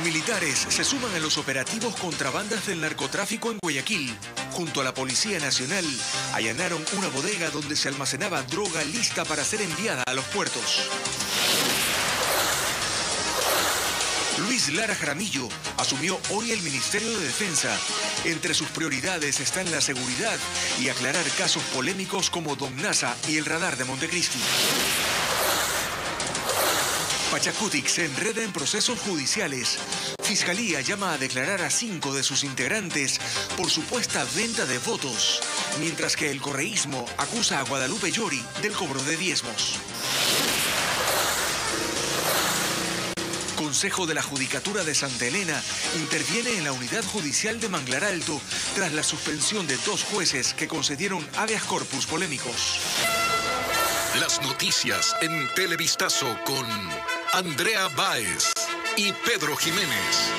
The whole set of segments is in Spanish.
Militares se suman a los operativos contra bandas del narcotráfico en Guayaquil. Junto a la Policía Nacional, allanaron una bodega donde se almacenaba droga lista para ser enviada a los puertos. Luis Lara Jaramillo asumió hoy el Ministerio de Defensa. Entre sus prioridades están la seguridad y aclarar casos polémicos como Don Nasa y el radar de Montecristi. Pachacutic se enreda en procesos judiciales. Fiscalía llama a declarar a 5 de sus integrantes por supuesta venta de votos, mientras que el correísmo acusa a Guadalupe Llori del cobro de diezmos. Consejo de la Judicatura de Santa Elena interviene en la Unidad Judicial de Manglar Alto tras la suspensión de 2 jueces que concedieron habeas corpus polémicos. Las noticias en Televistazo con Andrea Báez y Pedro Jiménez.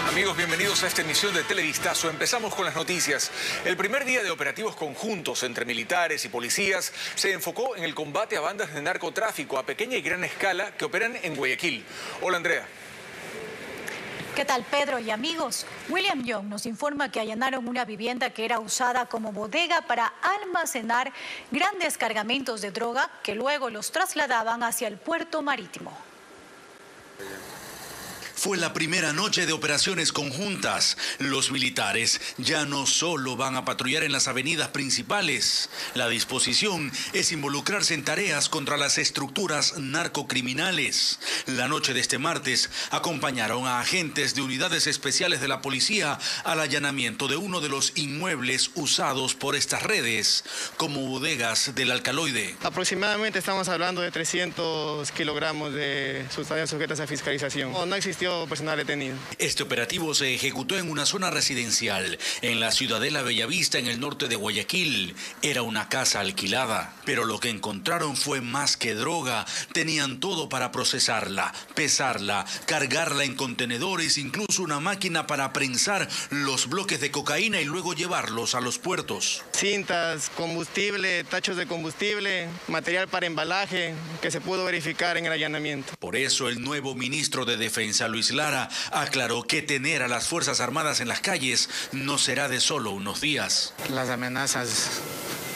Amigos, bienvenidos a esta emisión de Televistazo. Empezamos con las noticias. El primer día de operativos conjuntos entre militares y policías se enfocó en el combate a bandas de narcotráfico a pequeña y gran escala que operan en Guayaquil. Hola, Andrea. ¿Qué tal, Pedro y amigos? William Young nos informa que allanaron una vivienda que era usada como bodega para almacenar grandes cargamentos de droga que luego los trasladaban hacia el puerto marítimo. Fue la primera noche de operaciones conjuntas. Los militares ya no solo van a patrullar en las avenidas principales. La disposición es involucrarse en tareas contra las estructuras narcocriminales. La noche de este martes acompañaron a agentes de unidades especiales de la policía al allanamiento de uno de los inmuebles usados por estas redes como bodegas del alcaloide. Aproximadamente estamos hablando de 300 kilogramos de sustancias sujetas a fiscalización. No existió personal detenido. Este operativo se ejecutó en una zona residencial, en la Ciudadela Bellavista, en el norte de Guayaquil. Era una casa alquilada, pero lo que encontraron fue más que droga. Tenían todo para procesarla, pesarla, cargarla en contenedores, incluso una máquina para prensar los bloques de cocaína y luego llevarlos a los puertos. Cintas, combustible, tachos de combustible, material para embalaje que se pudo verificar en el allanamiento. Por eso el nuevo ministro de Defensa, Luis Lara, aclaró que tener a las Fuerzas Armadas en las calles no será de solo unos días. Las amenazas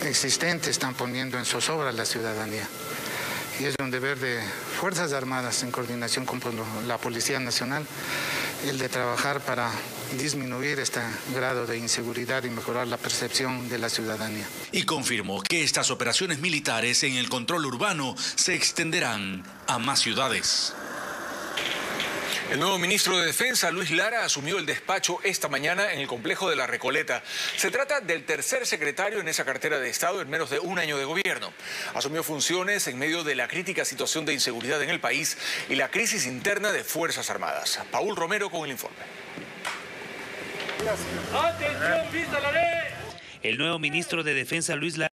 existentes están poniendo en zozobra a la ciudadanía. Y es un deber de Fuerzas Armadas en coordinación con la Policía Nacional el de trabajar para disminuir este grado de inseguridad y mejorar la percepción de la ciudadanía. Y confirmó que estas operaciones militares en el control urbano se extenderán a más ciudades. El nuevo ministro de Defensa, Luis Lara, asumió el despacho esta mañana en el complejo de La Recoleta. Se trata del tercer secretario en esa cartera de Estado en menos de un año de gobierno. Asumió funciones en medio de la crítica situación de inseguridad en el país y la crisis interna de Fuerzas Armadas. Paul Romero con el informe. ¡Atención, vista la ley! El nuevo ministro de Defensa, Luis Lara,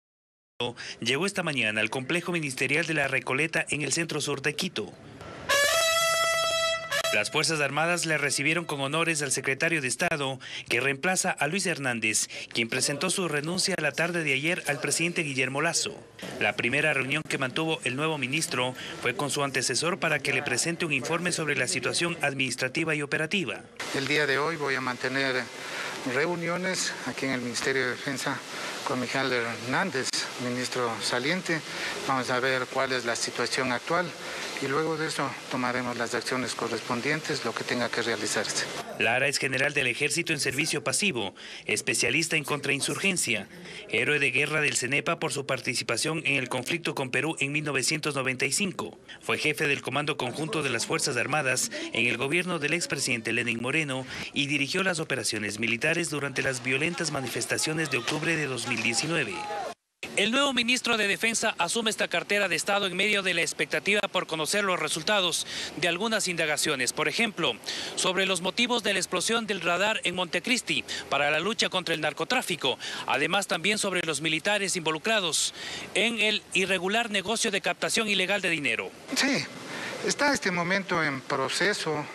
llegó esta mañana al complejo ministerial de La Recoleta en el centro sur de Quito. Las Fuerzas Armadas le recibieron con honores al secretario de Estado, que reemplaza a Luis Hernández, quien presentó su renuncia la tarde de ayer al presidente Guillermo Lasso. La primera reunión que mantuvo el nuevo ministro fue con su antecesor para que le presente un informe sobre la situación administrativa y operativa. El día de hoy voy a mantener reuniones aquí en el Ministerio de Defensa con Miguel Hernández, ministro saliente. Vamos a ver cuál es la situación actual y luego de eso tomaremos las acciones correspondientes, lo que tenga que realizarse. Lara es general del Ejército en servicio pasivo, especialista en contrainsurgencia, héroe de guerra del CENEPA por su participación en el conflicto con Perú en 1995. Fue jefe del Comando Conjunto de las Fuerzas Armadas en el gobierno del expresidente Lenín Moreno y dirigió las operaciones militares durante las violentas manifestaciones de octubre de 2019. El nuevo ministro de Defensa asume esta cartera de Estado en medio de la expectativa por conocer los resultados de algunas indagaciones. Por ejemplo, sobre los motivos de la explosión del radar en Montecristi para la lucha contra el narcotráfico. Además, también sobre los militares involucrados en el irregular negocio de captación ilegal de dinero. Sí, está este momento en proceso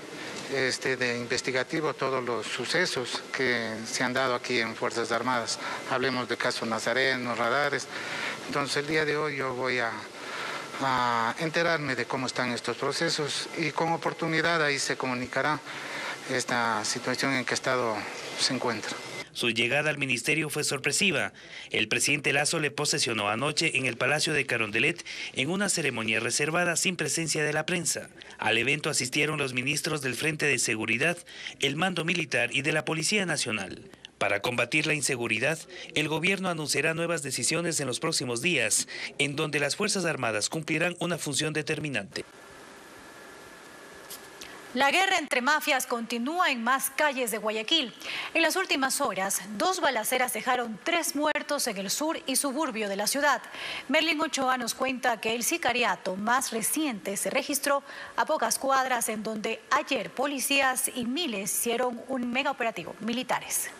de investigativo todos los sucesos que se han dado aquí en Fuerzas Armadas. Hablemos de caso Nazareno, radares, Entonces el día de hoy yo voy a enterarme de cómo están estos procesos y con oportunidad ahí se comunicará esta situación en qué estado se encuentra. Su llegada al ministerio fue sorpresiva. El presidente Lasso le posesionó anoche en el Palacio de Carondelet en una ceremonia reservada sin presencia de la prensa. Al evento asistieron los ministros del Frente de Seguridad, el Mando Militar y de la Policía Nacional. Para combatir la inseguridad, el gobierno anunciará nuevas decisiones en los próximos días, en donde las Fuerzas Armadas cumplirán una función determinante. La guerra entre mafias continúa en más calles de Guayaquil. En las últimas horas, 2 balaceras dejaron 3 muertos en el sur y suburbio de la ciudad. Merlin Ochoa nos cuenta que el sicariato más reciente se registró a pocas cuadras, en donde ayer policías y miles hicieron un mega operativo militares.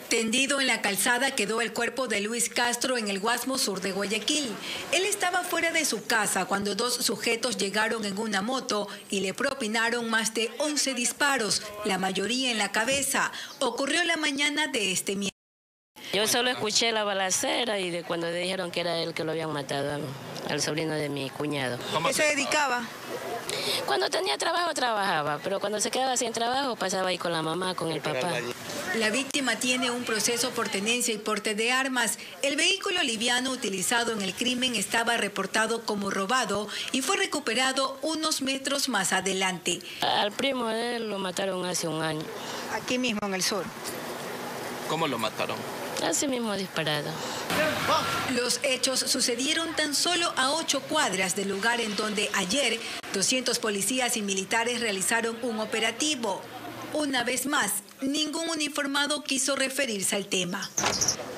Tendido en la calzada quedó el cuerpo de Luis Castro en el Guasmo Sur de Guayaquil. Él estaba fuera de su casa cuando 2 sujetos llegaron en una moto y le propinaron más de 11 disparos, la mayoría en la cabeza. Ocurrió la mañana de este miércoles. Yo solo escuché la balacera y de cuando dijeron que era él que lo habían matado al sobrino de mi cuñado. ¿Qué se dedicaba? Cuando tenía trabajo trabajaba, pero cuando se quedaba sin trabajo pasaba ahí con la mamá, con el papá. La víctima tiene un proceso por tenencia y porte de armas. El vehículo liviano utilizado en el crimen estaba reportado como robado y fue recuperado unos metros más adelante. Al primo de él lo mataron hace un año. Aquí mismo en el sur. ¿Cómo lo mataron? Así mismo disparado. Los hechos sucedieron tan solo a 8 cuadras del lugar en donde ayer 200 policías y militares realizaron un operativo. Una vez más, ningún uniformado quiso referirse al tema.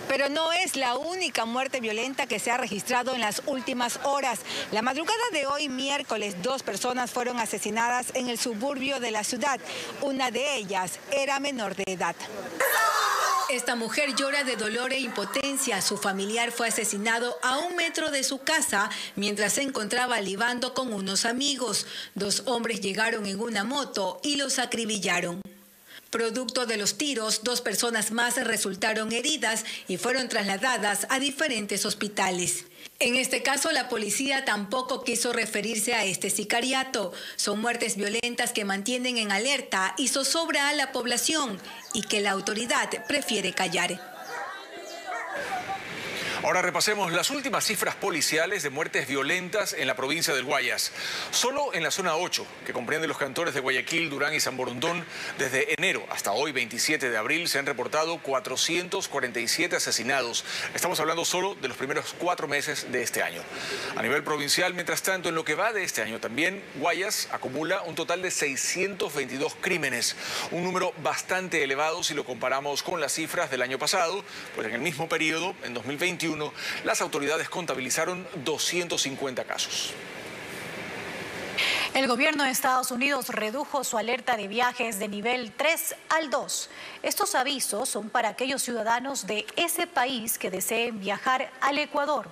Pero no es la única muerte violenta que se ha registrado en las últimas horas. La madrugada de hoy, miércoles, 2 personas fueron asesinadas en el suburbio de la ciudad. Una de ellas era menor de edad. Esta mujer llora de dolor e impotencia. Su familiar fue asesinado a 1 metro de su casa mientras se encontraba libando con unos amigos. 2 hombres llegaron en una moto y los acribillaron. Producto de los tiros, 2 personas más resultaron heridas y fueron trasladadas a diferentes hospitales. En este caso, la policía tampoco quiso referirse a este sicariato. Son muertes violentas que mantienen en alerta y zozobra a la población y que la autoridad prefiere callar. Ahora repasemos las últimas cifras policiales de muertes violentas en la provincia del Guayas. Solo en la zona 8, que comprende los cantores de Guayaquil, Durán y San Borondón, desde enero hasta hoy, 27 de abril, se han reportado 447 asesinados. Estamos hablando solo de los primeros 4 meses de este año. A nivel provincial, mientras tanto, en lo que va de este año también, Guayas acumula un total de 622 crímenes, un número bastante elevado si lo comparamos con las cifras del año pasado, pues en el mismo periodo, en 2021, las autoridades contabilizaron 250 casos. El gobierno de Estados Unidos redujo su alerta de viajes de nivel 3 al 2. Estos avisos son para aquellos ciudadanos de ese país que deseen viajar al Ecuador.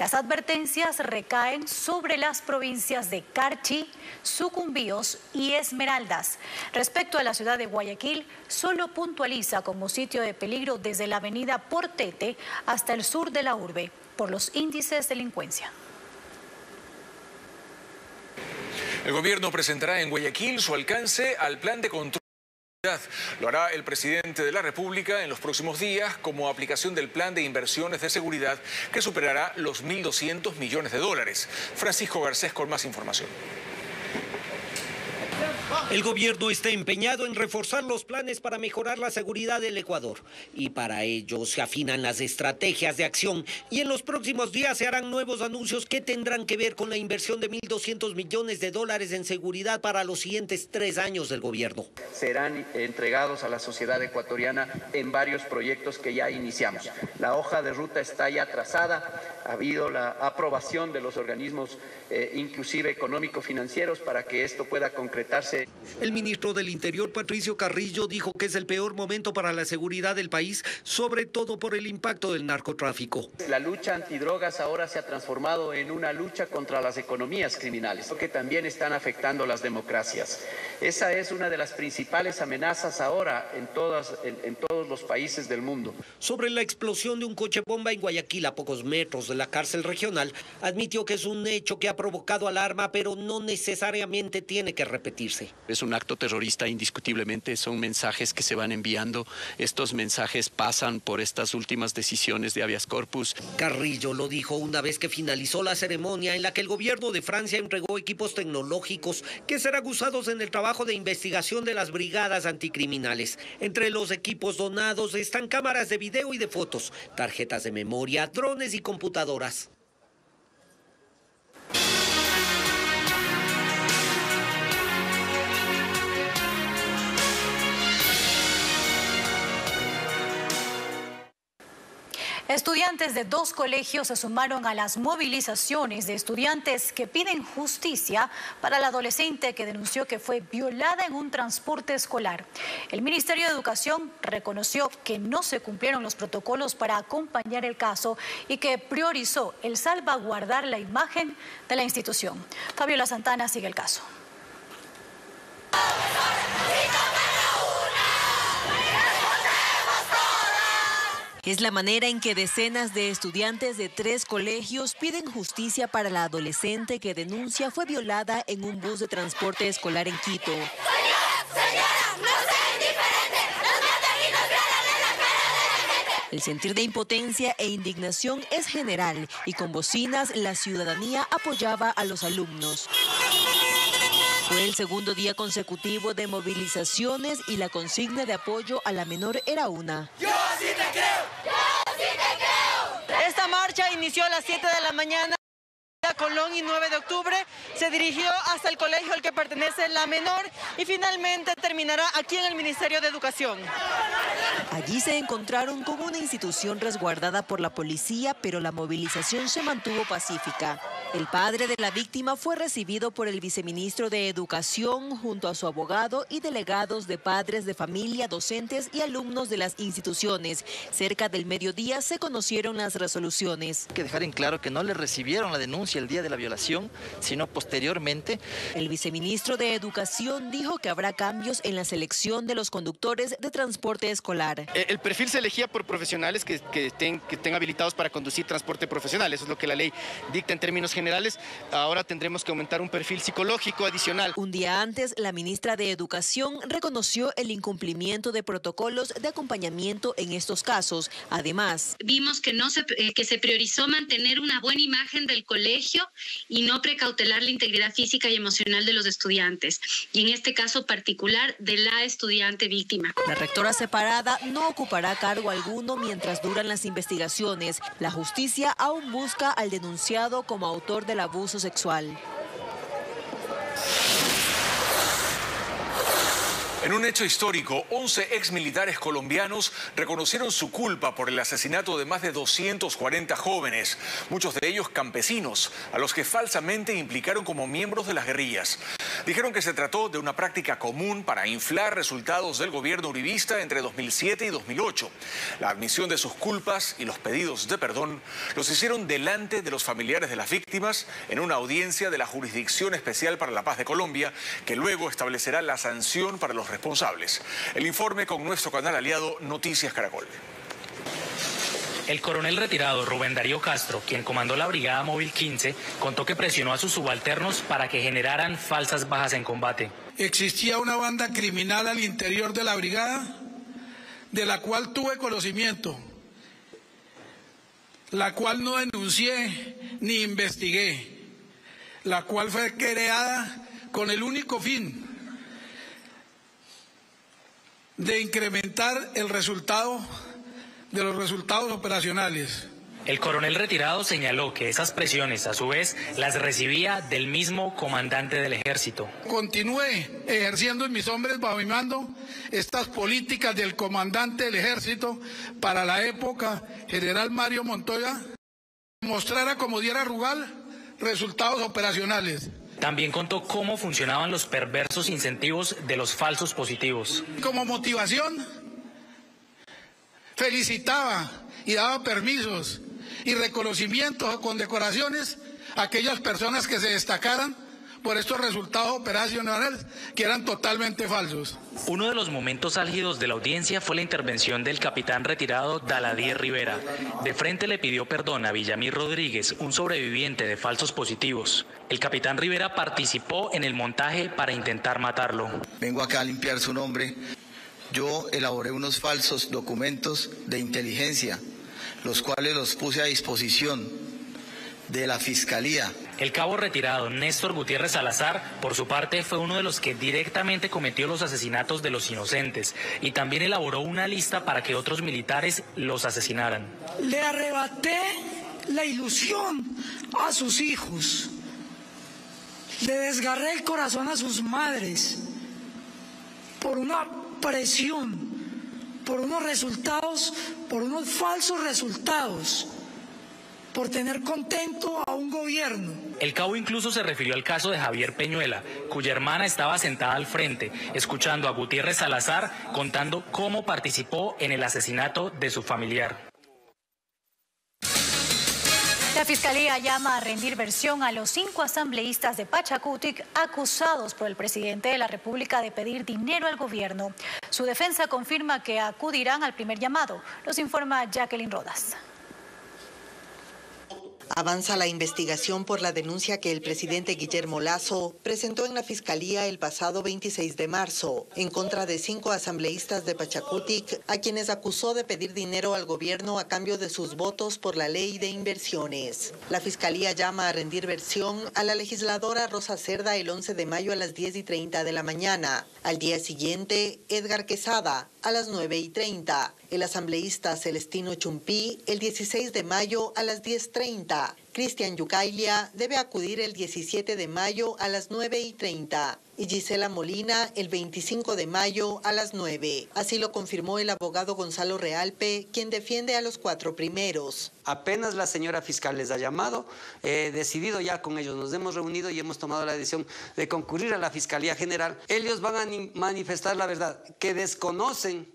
Las advertencias recaen sobre las provincias de Carchi, Sucumbíos y Esmeraldas. Respecto a la ciudad de Guayaquil, solo puntualiza como sitio de peligro desde la avenida Portete hasta el sur de la urbe, por los índices de delincuencia. El gobierno presentará en Guayaquil su alcance al plan de control. Lo hará el presidente de la República en los próximos días como aplicación del plan de inversiones de seguridad que superará los 1.200 millones de dólares. Francisco Garcés con más información. El gobierno está empeñado en reforzar los planes para mejorar la seguridad del Ecuador y para ello se afinan las estrategias de acción y en los próximos días se harán nuevos anuncios que tendrán que ver con la inversión de 1.200 millones de dólares en seguridad para los siguientes 3 años del gobierno. Serán entregados a la sociedad ecuatoriana en varios proyectos que ya iniciamos. La hoja de ruta está ya trazada, ha habido la aprobación de los organismos inclusive económico-financieros para que esto pueda concretarse 2020. El ministro del Interior, Patricio Carrillo, dijo que es el peor momento para la seguridad del país, sobre todo por el impacto del narcotráfico. La lucha antidrogas ahora se ha transformado en una lucha contra las economías criminales, que también están afectando las democracias. Esa es una de las principales amenazas ahora en todos los países del mundo. Sobre la explosión de un coche bomba en Guayaquil, a pocos metros de la cárcel regional, admitió que es un hecho que ha provocado alarma, pero no necesariamente tiene que repetirse. Es un acto terrorista indiscutiblemente, son mensajes que se van enviando. Estos mensajes pasan por estas últimas decisiones de habeas corpus. Carrillo lo dijo una vez que finalizó la ceremonia en la que el gobierno de Francia entregó equipos tecnológicos que serán usados en el trabajo de investigación de las brigadas anticriminales. Entre los equipos donados están cámaras de video y de fotos, tarjetas de memoria, drones y computadoras. Estudiantes de 2 colegios se sumaron a las movilizaciones de estudiantes que piden justicia para la adolescente que denunció que fue violada en un transporte escolar. El Ministerio de Educación reconoció que no se cumplieron los protocolos para acompañar el caso y que priorizó el salvaguardar la imagen de la institución. Fabiola Santana sigue el caso. Es la manera en que decenas de estudiantes de 3 colegios piden justicia para la adolescente que denuncia fue violada en un bus de transporte escolar en Quito. El sentir de impotencia e indignación es general y con bocinas la ciudadanía apoyaba a los alumnos. Fue el segundo día consecutivo de movilizaciones y la consigna de apoyo a la menor era una. ¡Yo sí te creo! ¡Yo sí te creo! Esta marcha inició a las 7 de la mañana. Colón y 9 de octubre se dirigió hasta el colegio al que pertenece la menor y finalmente terminará aquí en el Ministerio de Educación. Allí se encontraron con una institución resguardada por la policía, pero la movilización se mantuvo pacífica. El padre de la víctima fue recibido por el viceministro de Educación junto a su abogado y delegados de padres de familia, docentes y alumnos de las instituciones. Cerca del mediodía se conocieron las resoluciones. Hay que dejar en claro que no le recibieron la denuncia el día de la violación, sino posteriormente. El viceministro de Educación dijo que habrá cambios en la selección de los conductores de transporte escolar. El perfil se elegía por profesionales que estén habilitados para conducir transporte profesional. Eso es lo que la ley dicta en términos generales. Ahora tendremos que aumentar un perfil psicológico adicional. Un día antes, la ministra de Educación reconoció el incumplimiento de protocolos de acompañamiento en estos casos. Además, vimos que se priorizó mantener una buena imagen del colegio y no precautelar la integridad física y emocional de los estudiantes, y en este caso particular de la estudiante víctima. La rectora separada no ocupará cargo alguno mientras duran las investigaciones. La justicia aún busca al denunciado como autor del abuso sexual. En un hecho histórico, 11 exmilitares colombianos reconocieron su culpa por el asesinato de más de 240 jóvenes, muchos de ellos campesinos, a los que falsamente implicaron como miembros de las guerrillas. Dijeron que se trató de una práctica común para inflar resultados del gobierno uribista entre 2007 y 2008. La admisión de sus culpas y los pedidos de perdón los hicieron delante de los familiares de las víctimas en una audiencia de la Jurisdicción Especial para la Paz de Colombia, que luego establecerá la sanción para los responsables. El informe con nuestro canal aliado Noticias Caracol. El coronel retirado Rubén Darío Castro, quien comandó la Brigada Móvil 15, contó que presionó a sus subalternos para que generaran falsas bajas en combate. Existía una banda criminal al interior de la brigada, de la cual tuve conocimiento, la cual no denuncié ni investigué, la cual fue creada con el único fin de incrementar el resultado de los resultados operacionales. El coronel retirado señaló que esas presiones, a su vez, las recibía del mismo comandante del ejército. Continué ejerciendo en mis hombres bajo mi mando estas políticas del comandante del ejército para la época, general Mario Montoya, mostrara como diera Rugal resultados operacionales. También contó cómo funcionaban los perversos incentivos de los falsos positivos. Como motivación, felicitaba y daba permisos y reconocimientos o condecoraciones a aquellas personas que se destacaran por estos resultados operacionales que eran totalmente falsos. Uno de los momentos álgidos de la audiencia fue la intervención del capitán retirado Daladier Rivera. De frente le pidió perdón a Villamil Rodríguez, un sobreviviente de falsos positivos. El capitán Rivera participó en el montaje para intentar matarlo. Vengo acá a limpiar su nombre. Yo elaboré unos falsos documentos de inteligencia, los cuales los puse a disposición de la Fiscalía. El cabo retirado Néstor Gutiérrez Salazar, por su parte, fue uno de los que directamente cometió los asesinatos de los inocentes y también elaboró una lista para que otros militares los asesinaran. Le arrebaté la ilusión a sus hijos, le desgarré el corazón a sus madres por una presión, por unos resultados, por unos falsos resultados, por tener contento a un gobierno. El cabo incluso se refirió al caso de Javier Peñuela, cuya hermana estaba sentada al frente, escuchando a Gutiérrez Salazar contando cómo participó en el asesinato de su familiar. La Fiscalía llama a rendir versión a los 5 asambleístas de Pachacutic acusados por el presidente de la República de pedir dinero al gobierno. Su defensa confirma que acudirán al primer llamado. Nos informa Jacqueline Rodas. Avanza la investigación por la denuncia que el presidente Guillermo Lasso presentó en la Fiscalía el pasado 26 de marzo en contra de 5 asambleístas de Pachacutic, a quienes acusó de pedir dinero al gobierno a cambio de sus votos por la ley de inversiones. La Fiscalía llama a rendir versión a la legisladora Rosa Cerda el 11 de mayo a las 10:30 de la mañana. Al día siguiente, Edgar Quesada a las 9:30. El asambleísta Celestino Chumpí el 16 de mayo a las 10:30. Cristian Yucailia debe acudir el 17 de mayo a las 9:30 y Gisela Molina el 25 de mayo a las 9. Así lo confirmó el abogado Gonzalo Realpe, quien defiende a los 4 primeros. Apenas la señora fiscal les ha llamado, decidido ya con ellos, nos hemos reunido y hemos tomado la decisión de concurrir a la Fiscalía General. Ellos van a manifestar la verdad, que desconocen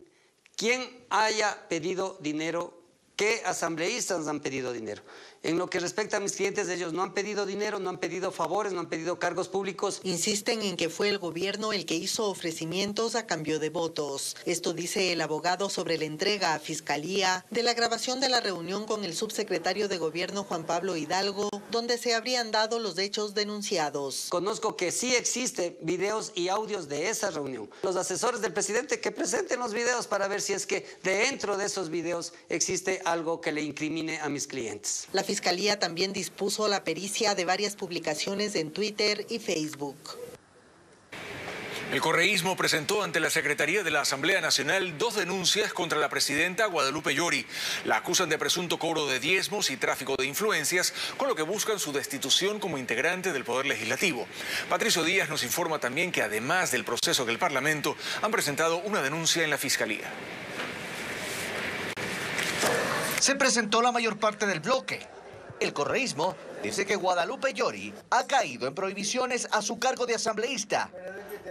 quién haya pedido dinero, qué asambleístas han pedido dinero. En lo que respecta a mis clientes, ellos no han pedido dinero, no han pedido favores, no han pedido cargos públicos. Insisten en que fue el gobierno el que hizo ofrecimientos a cambio de votos. Esto dice el abogado sobre la entrega a Fiscalía de la grabación de la reunión con el subsecretario de Gobierno Juan Pablo Hidalgo, donde se habrían dado los hechos denunciados. Conozco que sí existen videos y audios de esa reunión. Los asesores del presidente que presenten los videos para ver si es que dentro de esos videos existe algo que le incrimine a mis clientes. La Fiscalía también dispuso la pericia de varias publicaciones en Twitter y Facebook. El correísmo presentó ante la Secretaría de la Asamblea Nacional 2 denuncias contra la presidenta Guadalupe Llori. La acusan de presunto cobro de diezmos y tráfico de influencias, con lo que buscan su destitución como integrante del Poder Legislativo. Patricio Díaz nos informa también que además del proceso del Parlamento, han presentado una denuncia en la Fiscalía. Se presentó la mayor parte del bloque. El correísmo dice que Guadalupe Llori ha caído en prohibiciones a su cargo de asambleísta.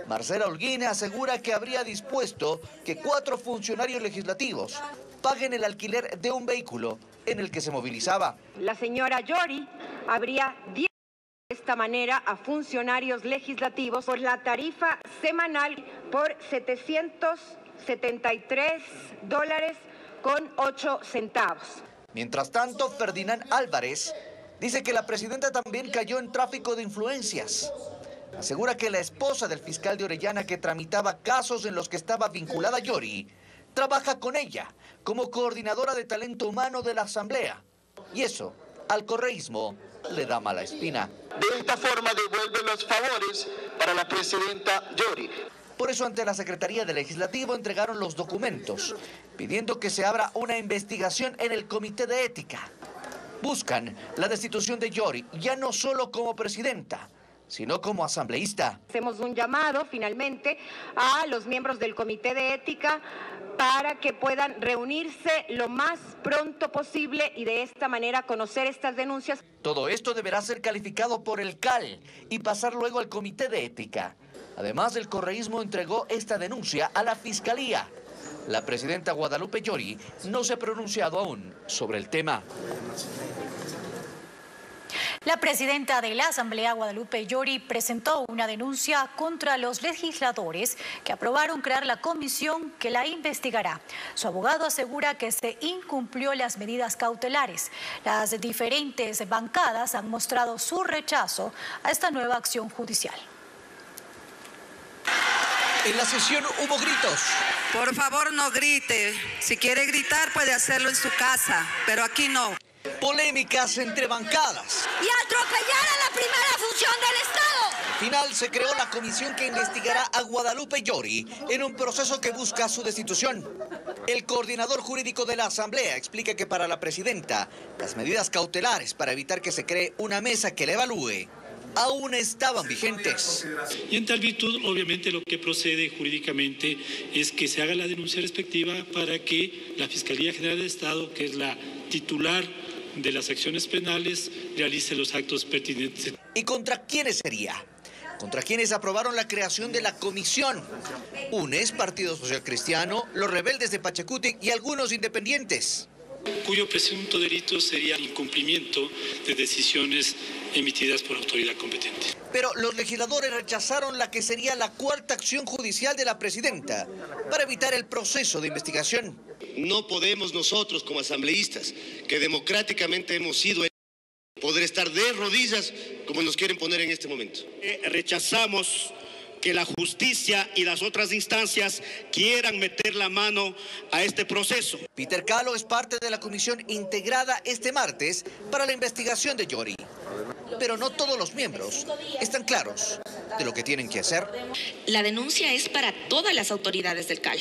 Marcela Holguín asegura que habría dispuesto que 4 funcionarios legislativos paguen el alquiler de un vehículo en el que se movilizaba. La señora Llori habría dicho de esta manera a funcionarios legislativos por la tarifa semanal por $773.08. Mientras tanto, Ferdinand Álvarez dice que la presidenta también cayó en tráfico de influencias. Asegura que la esposa del fiscal de Orellana, que tramitaba casos en los que estaba vinculada Llori, trabaja con ella como coordinadora de talento humano de la Asamblea. Y eso al correísmo le da mala espina. De esta forma devuelve los favores para la presidenta Llori. Por eso ante la Secretaría del Legislativo entregaron los documentos, pidiendo que se abra una investigación en el Comité de Ética. Buscan la destitución de Llori, ya no solo como presidenta, sino como asambleísta. Hacemos un llamado finalmente a los miembros del Comité de Ética para que puedan reunirse lo más pronto posible y de esta manera conocer estas denuncias. Todo esto deberá ser calificado por el CAL y pasar luego al Comité de Ética. Además, el correísmo entregó esta denuncia a la Fiscalía. La presidenta Guadalupe Llori no se ha pronunciado aún sobre el tema. La presidenta de la Asamblea, Guadalupe Llori, presentó una denuncia contra los legisladores que aprobaron crear la comisión que la investigará. Su abogado asegura que se incumplió las medidas cautelares. Las diferentes bancadas han mostrado su rechazo a esta nueva acción judicial. En la sesión hubo gritos. Por favor, no grite. Si quiere gritar, puede hacerlo en su casa, pero aquí no. Polémicas entre bancadas. Y atropellar a la primera función del Estado. Al final se creó la comisión que investigará a Guadalupe Llori en un proceso que busca su destitución. El coordinador jurídico de la Asamblea explica que para la presidenta, las medidas cautelares para evitar que se cree una mesa que la evalúe aún estaban vigentes. Y en tal virtud, obviamente, lo que procede jurídicamente es que se haga la denuncia respectiva para que la Fiscalía General del Estado, que es la titular de las acciones penales, realice los actos pertinentes. ¿Y contra quiénes sería? Contra quienes aprobaron la creación de la comisión. UNES, Partido Social Cristiano, los rebeldes de Pachacutic y algunos independientes. Cuyo presunto delito sería el incumplimiento de decisiones emitidas por autoridad competente. Pero los legisladores rechazaron la que sería la cuarta acción judicial de la presidenta para evitar el proceso de investigación. No podemos nosotros como asambleístas, que democráticamente hemos sido, poder estar de rodillas como nos quieren poner en este momento. Rechazamos que la justicia y las otras instancias quieran meter la mano a este proceso. Peter Calo es parte de la comisión integrada este martes para la investigación de Llori. Pero no todos los miembros están claros de lo que tienen que hacer. La denuncia es para todas las autoridades del CAL.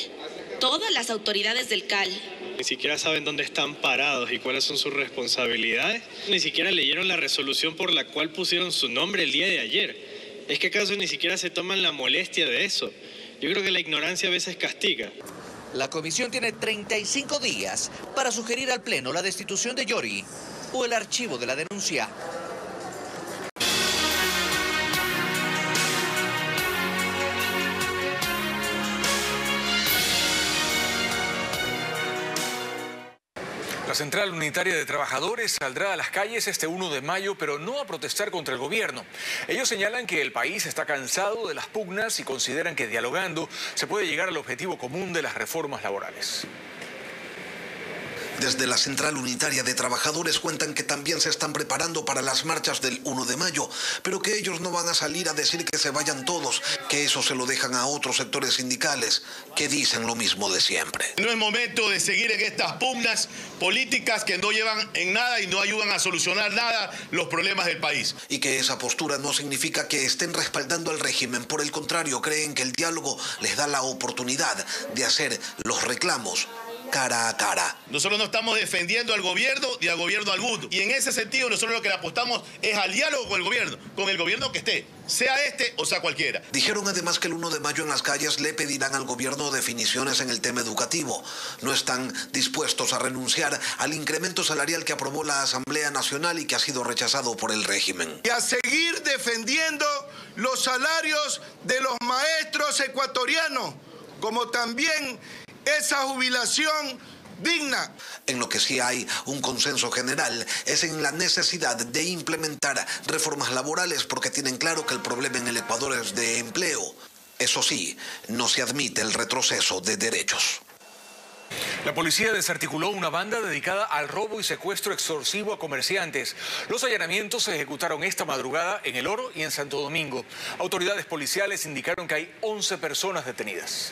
Todas las autoridades del CAL. Ni siquiera saben dónde están parados y cuáles son sus responsabilidades. Ni siquiera leyeron la resolución por la cual pusieron su nombre el día de ayer. ¿Es que acaso ni siquiera se toman la molestia de eso? Yo creo que la ignorancia a veces castiga. La comisión tiene 35 días para sugerir al Pleno la destitución de Llori o el archivo de la denuncia. La Central Unitaria de Trabajadores saldrá a las calles este 1 de mayo, pero no a protestar contra el gobierno. Ellos señalan que el país está cansado de las pugnas y consideran que dialogando se puede llegar al objetivo común de las reformas laborales. Desde la Central Unitaria de Trabajadores cuentan que también se están preparando para las marchas del 1 de mayo, pero que ellos no van a salir a decir que se vayan todos, que eso se lo dejan a otros sectores sindicales, que dicen lo mismo de siempre. No es momento de seguir en estas pugnas políticas que no llevan en nada y no ayudan a solucionar nada los problemas del país. Y que esa postura no significa que estén respaldando al régimen, por el contrario, creen que el diálogo les da la oportunidad de hacer los reclamos cara a cara. Nosotros no estamos defendiendo al gobierno ni al gobierno alguno. Y en ese sentido nosotros lo que le apostamos es al diálogo con el gobierno que esté, sea este o sea cualquiera. Dijeron además que el 1 de mayo en las calles le pedirán al gobierno definiciones en el tema educativo. No están dispuestos a renunciar al incremento salarial que aprobó la Asamblea Nacional y que ha sido rechazado por el régimen. Y a seguir defendiendo los salarios de los maestros ecuatorianos, como también esa jubilación digna. En lo que sí hay un consenso general es en la necesidad de implementar reformas laborales porque tienen claro que el problema en el Ecuador es de empleo. Eso sí, no se admite el retroceso de derechos. La policía desarticuló una banda dedicada al robo y secuestro extorsivo a comerciantes. Los allanamientos se ejecutaron esta madrugada en El Oro y en Santo Domingo. Autoridades policiales indicaron que hay 11 personas detenidas.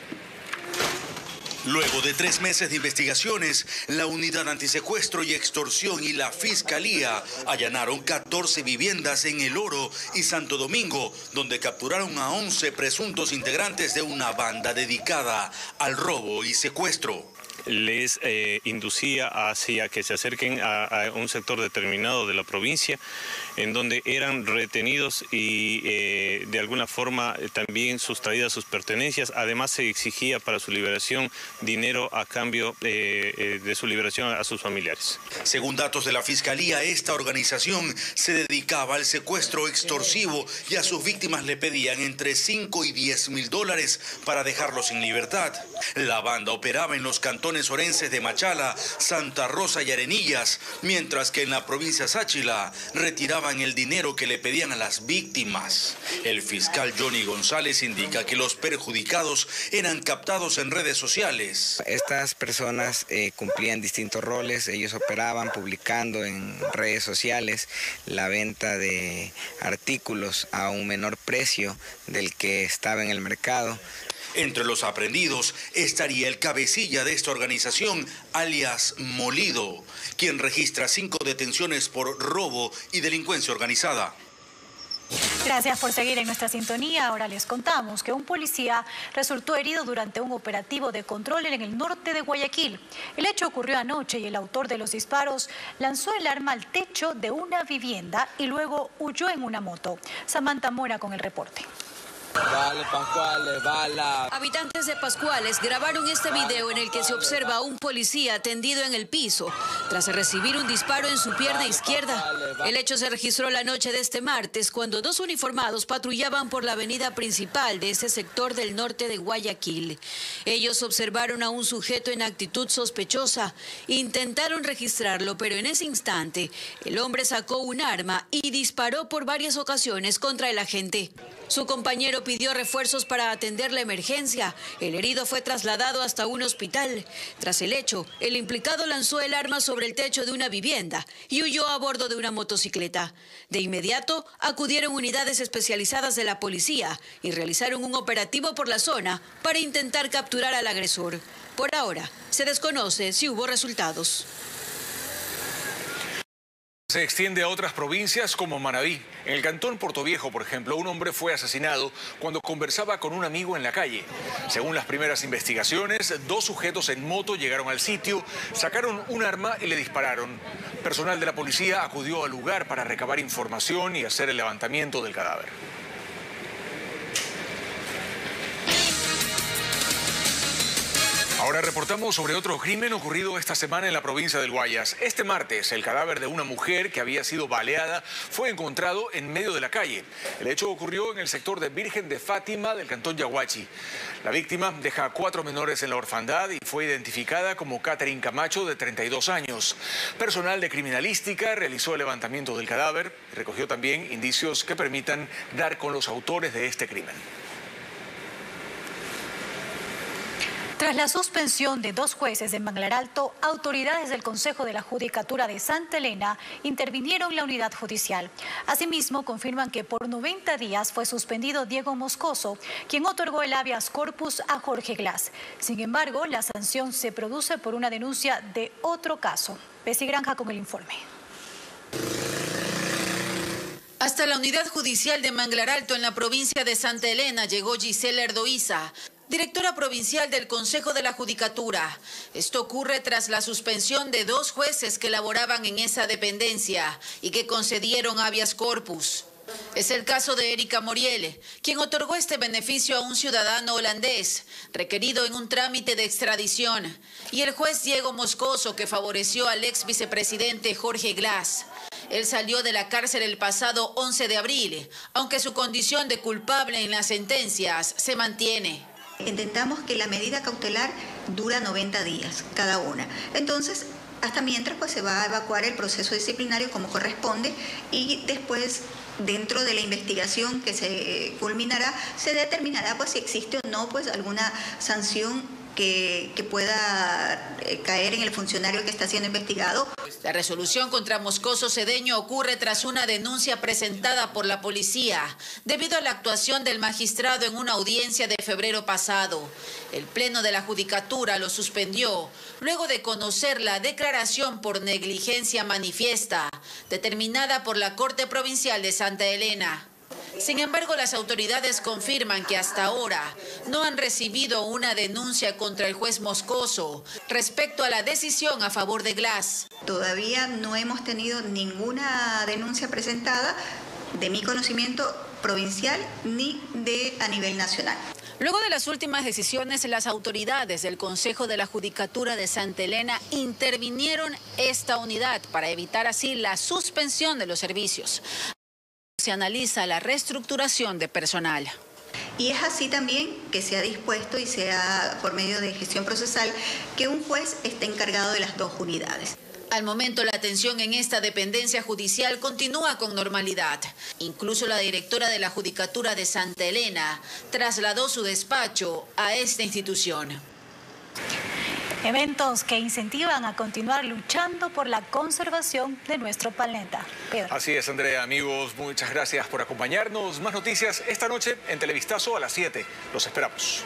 Luego de 3 meses de investigaciones, la Unidad Antisecuestro y Extorsión y la Fiscalía allanaron 14 viviendas en El Oro y Santo Domingo, donde capturaron a 11 presuntos integrantes de una banda dedicada al robo y secuestro. les inducía hacia que se acerquen a un sector determinado de la provincia, en donde eran retenidos y de alguna forma también sustraídas sus pertenencias. Además se exigía para su liberación dinero a cambio de su liberación a sus familiares. Según datos de la Fiscalía, esta organización se dedicaba al secuestro extorsivo y a sus víctimas le pedían entre 5 y 10 mil dólares para dejarlos en libertad. La banda operaba en los cantones orenses de Machala, Santa Rosa y Arenillas, mientras que en la provincia Sáchila retiraban el dinero que le pedían a las víctimas. El fiscal Johnny González indica que los perjudicados eran captados en redes sociales. Estas personas cumplían distintos roles, ellos operaban publicando en redes sociales la venta de artículos a un menor precio del que estaba en el mercado. Entre los aprendidos estaría el cabecilla de esta organización, alias Molido, quien registra 5 detenciones por robo y delincuencia organizada. Gracias por seguir en nuestra sintonía. Ahora les contamos que un policía resultó herido durante un operativo de control en el norte de Guayaquil. El hecho ocurrió anoche y el autor de los disparos lanzó el arma al techo de una vivienda y luego huyó en una moto. Samantha Mora con el reporte. Vale, Pascuales, bala. Habitantes de Pascuales grabaron este video en el que se observa a un policía tendido en el piso tras recibir un disparo en su pierna izquierda. El hecho se registró la noche de este martes cuando 2 uniformados patrullaban por la avenida principal de ese sector del norte de Guayaquil. Ellos observaron a un sujeto en actitud sospechosa, intentaron registrarlo, pero en ese instante el hombre sacó un arma y disparó por varias ocasiones contra el agente. Su compañero pidió refuerzos para atender la emergencia. El herido fue trasladado hasta un hospital. Tras el hecho, el implicado lanzó el arma sobre el techo de una vivienda y huyó a bordo de una motocicleta. De inmediato, acudieron unidades especializadas de la policía y realizaron un operativo por la zona para intentar capturar al agresor. Por ahora, se desconoce si hubo resultados. Se extiende a otras provincias como Manabí. En el cantón Portoviejo, por ejemplo, un hombre fue asesinado cuando conversaba con un amigo en la calle. Según las primeras investigaciones, 2 sujetos en moto llegaron al sitio, sacaron un arma y le dispararon. Personal de la policía acudió al lugar para recabar información y hacer el levantamiento del cadáver. Ahora reportamos sobre otro crimen ocurrido esta semana en la provincia del Guayas. Este martes, el cadáver de una mujer que había sido baleada fue encontrado en medio de la calle. El hecho ocurrió en el sector de Virgen de Fátima del cantón Yaguachi. La víctima deja 4 menores en la orfandad y fue identificada como Catherine Camacho, de 32 años. Personal de criminalística realizó el levantamiento del cadáver y recogió también indicios que permitan dar con los autores de este crimen. Tras la suspensión de 2 jueces de Manglar Alto, autoridades del Consejo de la Judicatura de Santa Elena intervinieron en la unidad judicial. Asimismo, confirman que por 90 días fue suspendido Diego Moscoso, quien otorgó el habeas corpus a Jorge Glass. Sin embargo, la sanción se produce por una denuncia de otro caso. Bessie Granja con el informe. Hasta la unidad judicial de Manglar Alto en la provincia de Santa Elena llegó Gisela Erdoiza, directora provincial del Consejo de la Judicatura. Esto ocurre tras la suspensión de 2 jueces que laboraban en esa dependencia y que concedieron habeas corpus. Es el caso de Erika Moriele, quien otorgó este beneficio a un ciudadano holandés, requerido en un trámite de extradición, y el juez Diego Moscoso, que favoreció al ex vicepresidente Jorge Glass. Él salió de la cárcel el pasado 11 de abril, aunque su condición de culpable en las sentencias se mantiene. Entendamos que la medida cautelar dura 90 días cada una. Entonces, hasta mientras pues se va a evacuar el proceso disciplinario como corresponde y después, dentro de la investigación que se culminará, se determinará pues si existe o no pues alguna sanción que pueda caer en el funcionario que está siendo investigado. La resolución contra Moscoso Cedeño ocurre tras una denuncia presentada por la policía debido a la actuación del magistrado en una audiencia de febrero pasado. El Pleno de la Judicatura lo suspendió luego de conocer la declaración por negligencia manifiesta determinada por la Corte Provincial de Santa Elena. Sin embargo, las autoridades confirman que hasta ahora no han recibido una denuncia contra el juez Moscoso respecto a la decisión a favor de Glass. Todavía no hemos tenido ninguna denuncia presentada, de mi conocimiento, provincial ni a nivel nacional. Luego de las últimas decisiones, las autoridades del Consejo de la Judicatura de Santa Elena intervinieron esta unidad para evitar así la suspensión de los servicios. Se analiza la reestructuración de personal. Y es así también que se ha dispuesto y se ha, por medio de gestión procesal, que un juez esté encargado de las dos unidades. Al momento, la atención en esta dependencia judicial continúa con normalidad. Incluso la directora de la Judicatura de Santa Elena trasladó su despacho a esta institución. Eventos que incentivan a continuar luchando por la conservación de nuestro planeta. Pedro. Así es, Andrea. Amigos, muchas gracias por acompañarnos. Más noticias esta noche en Televistazo a las 7. Los esperamos.